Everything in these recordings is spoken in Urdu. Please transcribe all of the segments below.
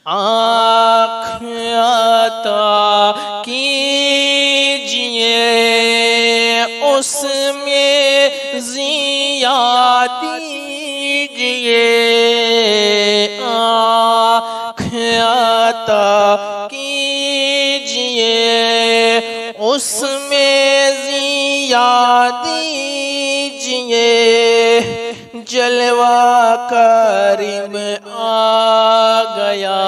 آنکھ عطا کیجئے اس میں ضیاء دیجئے، آنکھ عطا کیجئے اس میں ضیاء دیجئے، جلوہ کریم آ گیا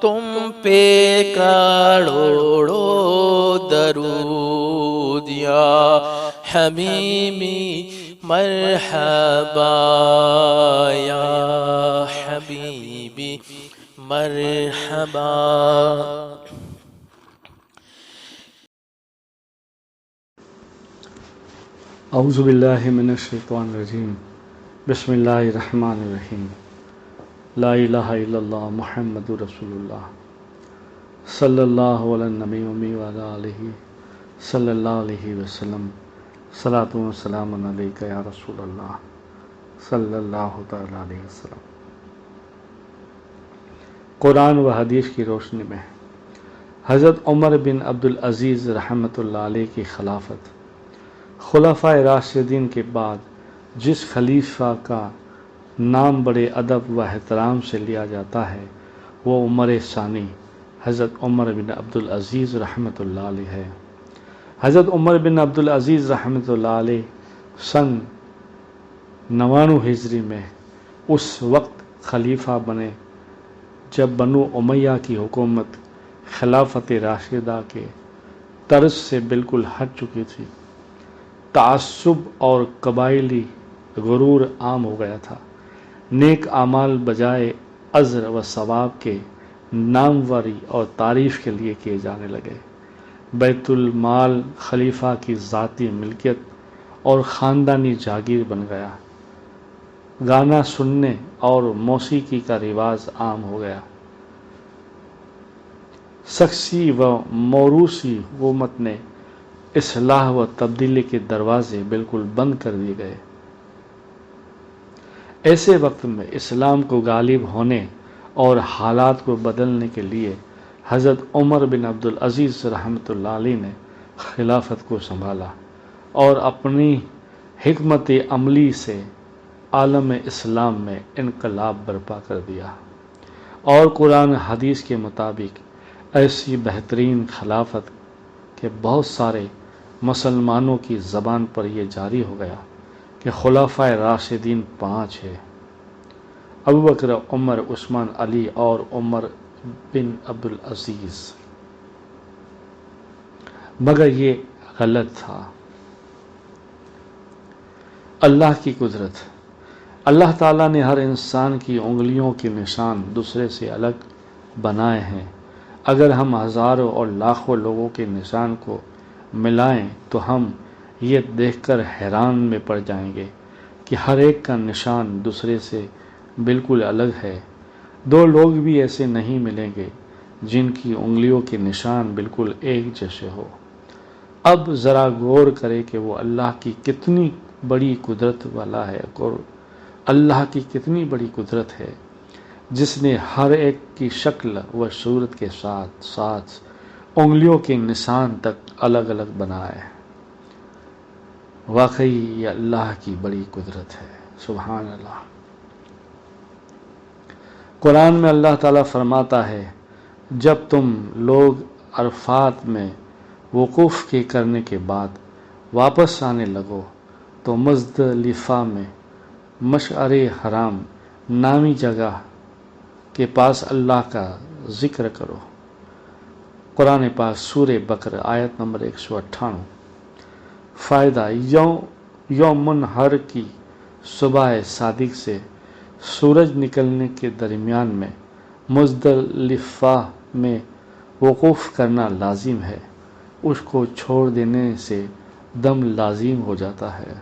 تم پہ کروڑوں درود، یا حبیبی مرحبا یا حبیبی مرحبا۔ اعوذ باللہ من الشیطان الرجیم، بسم اللہ الرحمن الرحیم، لا الہ الا اللہ محمد رسول اللہ صلی اللہ علی النبی امی وعلی آلہ صلی اللہ علیہ وسلم، صلاۃ و سلام علیک یا رسول اللہ صلی اللہ تعالی علیہ وسلم۔ قرآن و حدیث کی روشنی میں حضرت عمر بن عبدالعزیز رحمۃ اللہ علیہ کی خلافت، خلفائے راشدین کے بعد جس خلیفہ کا نام بڑے ادب و احترام سے لیا جاتا ہے وہ عمر ثانی حضرت عمر بن عبدالعزیز رحمۃ اللہ علیہ ہے۔ حضرت عمر بن عبدالعزیز رحمۃ اللہ علیہ سن 99 ہجری میں اس وقت خلیفہ بنے جب بنو امیہ کی حکومت خلافت راشدہ کے طرز سے بالکل ہٹ چکی تھی۔ تعصب اور قبائلی غرور عام ہو گیا تھا۔ نیک اعمال بجائے اجر و ثواب کے ناموری اور تعریف کے لیے کیے جانے لگے۔ بیت المال خلیفہ کی ذاتی ملکیت اور خاندانی جاگیر بن گیا۔ گانا سننے اور موسیقی کا رواج عام ہو گیا۔ شخصی و موروثی حکومت نے اصلاح و تبدیلی کے دروازے بالکل بند کر دیے گئے۔ ایسے وقت میں اسلام کو غالب ہونے اور حالات کو بدلنے کے لیے حضرت عمر بن عبدالعزیز رحمۃ اللہ علیہ نے خلافت کو سنبھالا اور اپنی حکمت عملی سے عالم اسلام میں انقلاب برپا کر دیا، اور قرآن حدیث کے مطابق ایسی بہترین خلافت کہ بہت سارے مسلمانوں کی زبان پر یہ جاری ہو گیا کہ خلفائے راشدین 5 ہیں: ابوبکر، عمر، عثمان، علی اور عمر بن عبدالعزیز۔ مگر یہ غلط تھا۔ اللہ کی قدرت، اللہ تعالیٰ نے ہر انسان کی انگلیوں کے نشان دوسرے سے الگ بنائے ہیں۔ اگر ہم ہزاروں اور لاکھوں لوگوں کے نشان کو ملائیں تو ہم یہ دیکھ کر حیران میں پڑ جائیں گے کہ ہر ایک کا نشان دوسرے سے بالکل الگ ہے۔ 2 لوگ بھی ایسے نہیں ملیں گے جن کی انگلیوں کے نشان بالکل ایک جیسے ہو۔ اب ذرا غور کریں کہ وہ اللہ کی کتنی بڑی قدرت والا ہے، اور اللہ کی کتنی بڑی قدرت ہے جس نے ہر ایک کی شکل و صورت کے ساتھ ساتھ انگلیوں کے نشان تک الگ الگ بنائے۔ واقعی یہ اللہ کی بڑی قدرت ہے، سبحان اللہ۔ قرآن میں اللہ تعالیٰ فرماتا ہے، جب تم لوگ عرفات میں وقوف کے کرنے کے بعد واپس آنے لگو تو مزدلفہ میں مشعر حرام نامی جگہ کے پاس اللہ کا ذکر کرو۔ قرآن پاک سورہ بقرہ آیت نمبر 198۔ فائدہ: یوم نحر کی صبح صادق سے سورج نکلنے کے درمیان میں مزدلفہ میں وقوف کرنا لازم ہے، اس کو چھوڑ دینے سے دم لازم ہو جاتا ہے۔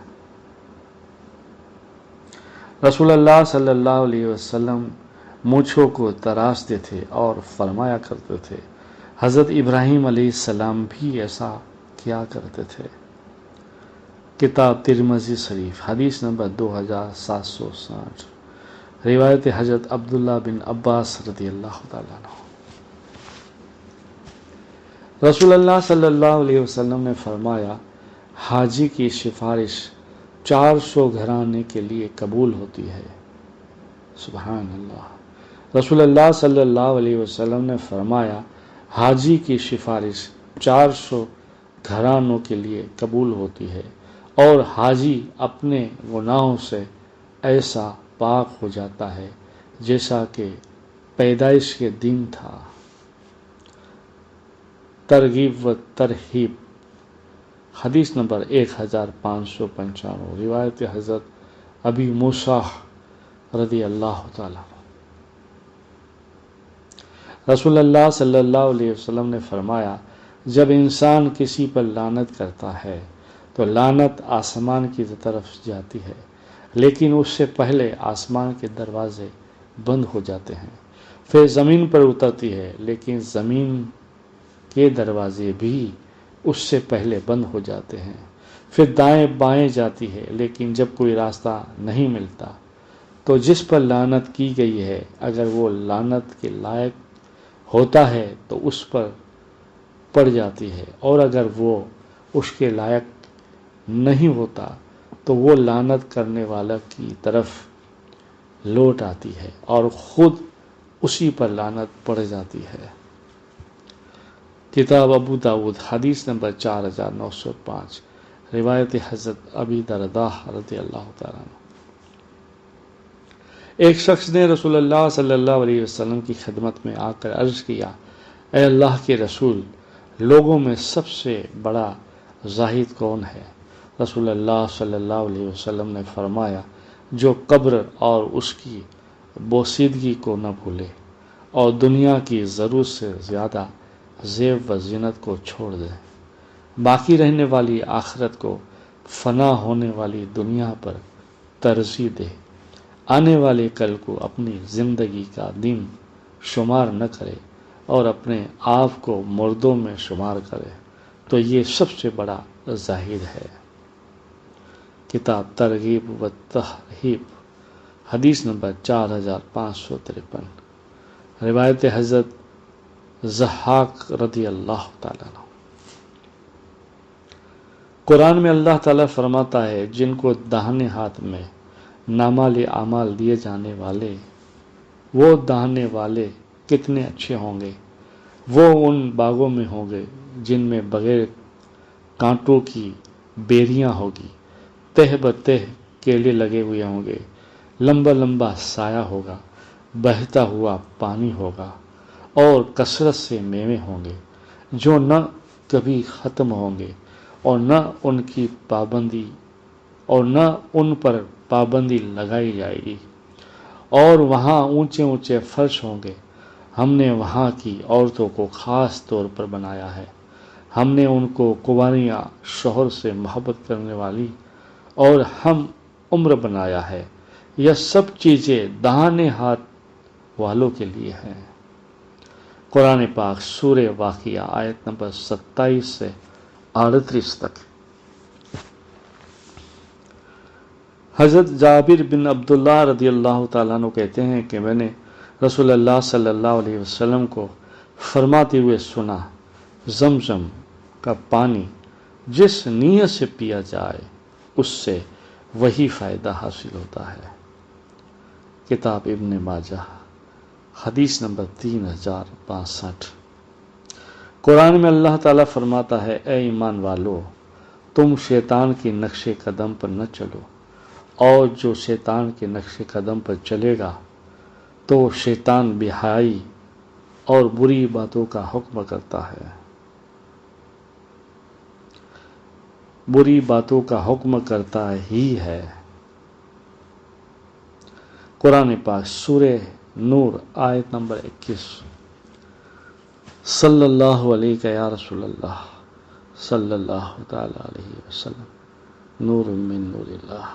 رسول اللہ صلی اللہ علیہ وسلم مونچھوں کو تراشتے تھے اور فرمایا کرتے تھے، حضرت ابراہیم علیہ السلام بھی ایسا کیا کرتے تھے۔ کتاب ترمذی شریف، حدیث نمبر 2760۔ روایت حضرت عبداللہ بن عباس رضی اللہ تعالیٰ عنہ۔ رسول اللہ صلی اللہ علیہ وسلم نے فرمایا، حاجی کی سفارش 400 گھرانے کے لیے قبول ہوتی ہے۔ سبحان اللہ۔ رسول اللہ صلی اللہ علیہ وسلم نے فرمایا، حاجی کی سفارش 400 گھرانوں کے لیے قبول ہوتی ہے، اور حاجی اپنے گناہوں سے ایسا پاک ہو جاتا ہے جیسا کہ پیدائش کے دن تھا۔ ترغیب و ترہیب، حدیث نمبر 1595، روایت حضرت ابی موسیٰ رضی اللہ تعالیٰ۔ رسول اللہ صلی اللہ علیہ وسلم نے فرمایا، جب انسان کسی پر لعنت کرتا ہے تو لعنت آسمان کی طرف جاتی ہے، لیکن اس سے پہلے آسمان کے دروازے بند ہو جاتے ہیں، پھر زمین پر اترتی ہے، لیکن زمین کے دروازے بھی اس سے پہلے بند ہو جاتے ہیں، پھر دائیں بائیں جاتی ہے، لیکن جب کوئی راستہ نہیں ملتا تو جس پر لعنت کی گئی ہے اگر وہ لعنت کے لائق ہوتا ہے تو اس پر پڑ جاتی ہے، اور اگر وہ اس کے لائق نہیں ہوتا تو وہ لعنت کرنے والا کی طرف لوٹ آتی ہے اور خود اسی پر لعنت پڑ جاتی ہے۔ کتاب ابو داود، حدیث نمبر 4905، روایت حضرت ابی درداہ رضی اللہ تعالیٰ عنہ۔ ایک شخص نے رسول اللہ صلی اللہ علیہ وسلم کی خدمت میں آ کر عرض کیا، اے اللہ کے رسول، لوگوں میں سب سے بڑا زاہد کون ہے؟ رسول اللہ صلی اللہ علیہ وسلم نے فرمایا، جو قبر اور اس کی بوسیدگی کو نہ بھولے اور دنیا کی ضرورت سے زیادہ زیب و زینت کو چھوڑ دے، باقی رہنے والی آخرت کو فنا ہونے والی دنیا پر ترجیح دے، آنے والے کل کو اپنی زندگی کا دن شمار نہ کرے اور اپنے آپ کو مردوں میں شمار کرے، تو یہ سب سے بڑا زاہد ہے۔ کتاب ترغیب و ترہیب، حدیث نمبر 4553، روایت حضرت ضحاک رضی اللہ تعالیٰ عنہ۔ قرآن میں اللہ تعالیٰ فرماتا ہے، جن کو داہنے ہاتھ میں نامال اعمال دیے جانے والے، وہ داہنے والے کتنے اچھے ہوں گے، وہ ان باغوں میں ہوں گے جن میں بغیر کانٹوں کی بیریاں ہوگی، تہ بتہ کیلے لگے ہوئے ہوں گے، لمبا لمبا سایہ ہوگا، بہتا ہوا پانی ہوگا، اور کثرت سے میوے ہوں گے جو نہ کبھی ختم ہوں گے، اور نہ ان پر پابندی لگائی جائے گی، اور وہاں اونچے اونچے فرش ہوں گے۔ ہم نے وہاں کی عورتوں کو خاص طور پر بنایا ہے، ہم نے ان کو کنواریاں شوہر سے محبت کرنے والی اور ہم عمر بنایا ہے۔ یہ سب چیزیں داہنے ہاتھ والوں کے لیے ہیں۔ قرآن پاک سورہ واقعہ آیت نمبر 27 سے 38 تک۔ حضرت جابر بن عبداللہ رضی اللہ تعالیٰ عنہ کہتے ہیں کہ میں نے رسول اللہ صلی اللہ علیہ وسلم کو فرماتے ہوئے سنا، زمزم کا پانی جس نیت سے پیا جائے اس سے وہی فائدہ حاصل ہوتا ہے۔ کتاب ابن ماجہ، حدیث نمبر 3062۔ قرآن میں اللہ تعالیٰ فرماتا ہے، اے ایمان والو، تم شیطان کے نقش قدم پر نہ چلو، اور جو شیطان کے نقش قدم پر چلے گا تو شیطان بے حیائی اور بری باتوں کا حکم کرتا ہے، بری باتوں کا حکم کرتا ہی ہے۔ قرآن پاک سورہ نور آیت نمبر 21۔ صلی اللہ علیہ یا رسول اللہ، صلی اللہ تعالی علیہ وسلم، نور من نور اللہ۔